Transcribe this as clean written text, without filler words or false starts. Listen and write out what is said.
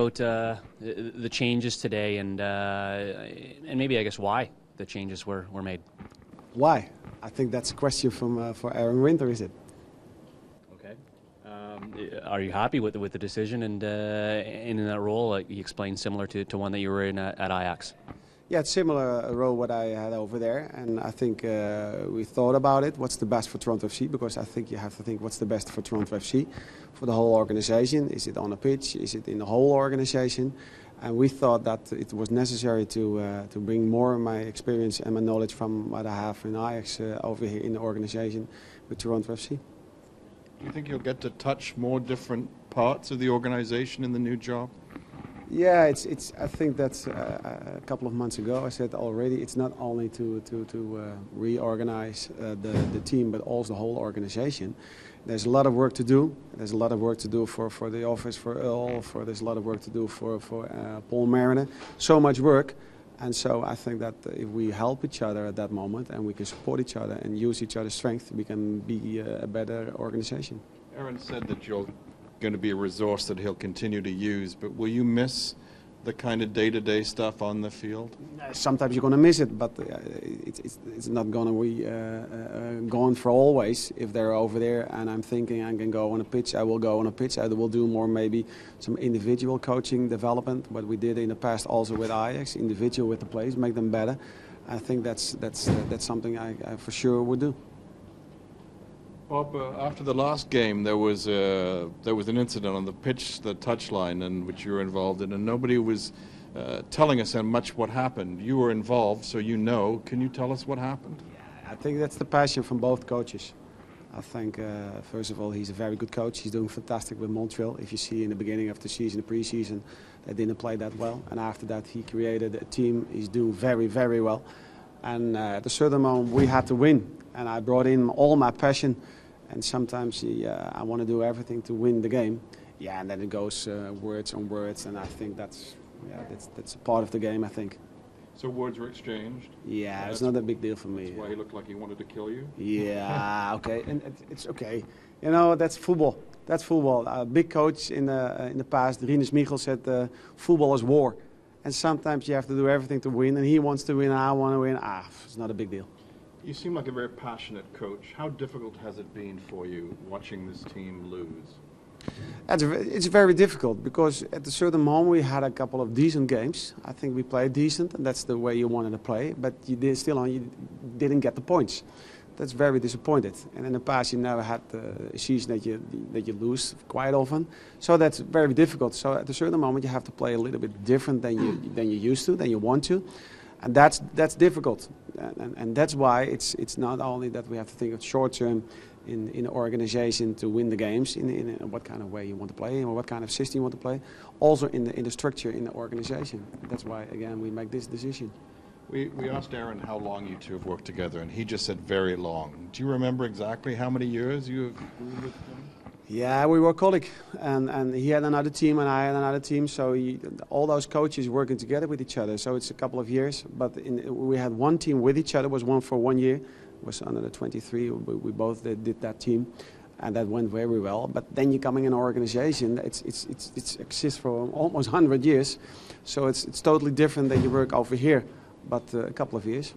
about the changes today and maybe, I guess, why the changes were made? Why? I think that's a question for Aaron Winter, is it? Okay. Are you happy with the decision and in that role? You explained similar to one that you were in at Ajax. Yeah, it's similar role what I had over there, and I think we thought about it. What's the best for Toronto FC? Because I think you have to think what's the best for Toronto FC, for the whole organization. Is it on a pitch? Is it in the whole organization? And we thought that it was necessary to bring more of my experience and my knowledge from what I have in Ajax over here in the organization with Toronto FC. Do you think you'll get to touch more different parts of the organization in the new job? Yeah, it's. I think that's a couple of months ago I said already. It's not only to reorganize the team, but also the whole organization. There's a lot of work to do. There's a lot of work to do for the office, for Earl. There's a lot of work to do for Paul Mariner. So much work, and so I think that if we help each other at that moment and we can support each other and use each other's strength, we can be a better organization. Aaron said that you're going to be a resource that he'll continue to use, but will you miss the kind of day-to-day stuff on the field? Sometimes you're going to miss it, but it's not going to be gone for always. If they're over there and I'm thinking I can go on a pitch, I will go on a pitch. I will do more maybe some individual coaching development, what we did in the past also with Ajax, individual with the players, make them better. I think that's something I for sure would do. Bob, after the last game, there was an incident on the pitch, the touchline, in which you were involved in, and nobody was telling us much what happened. You were involved, so you know. Can you tell us what happened? Yeah, I think that's the passion from both coaches. I think, first of all, he's a very good coach. He's doing fantastic with Montreal. If you see in the beginning of the season, the pre-season, they didn't play that well, and after that, he created a team. He's doing very, very well. And at a certain moment, we had to win, and I brought in all my passion. And sometimes I want to do everything to win the game. Yeah, and then it goes words on words, and I think that's a part of the game, I think. So words were exchanged? Yeah, it's not a big deal for me. That's why he looked like he wanted to kill you? Yeah, okay, and it's okay. You know, that's football. That's football. A big coach in the past, Rinus Michel, said football is war. And sometimes you have to do everything to win, and he wants to win, and I want to win. It's not a big deal. You seem like a very passionate coach. How difficult has it been for you watching this team lose? It's very difficult because at a certain moment we had a couple of decent games. I think we played decent, and that's the way you wanted to play. But you didn't get the points. That's very disappointed. And in the past you never had a season that you lose quite often. So that's very difficult. So at a certain moment you have to play a little bit different than you used to, than you want to. And that's difficult, and that's why it's not only that we have to think of short term in the organization to win the games in what kind of way you want to play or what kind of system you want to play, also in the structure in the organization. That's why again we make this decision. We asked Aaron how long you two have worked together, and he just said very long. Do you remember exactly how many years you have been with him? Yeah, we were colleagues, and he had another team and I had another team, so all those coaches working together with each other, so it's a couple of years, but we had one team with each other, was one for 1 year, it was under the 23, we both did that team, and that went very well, but then you're coming in an organization, it exists for almost 100 years, so it's totally different than you work over here, but a couple of years.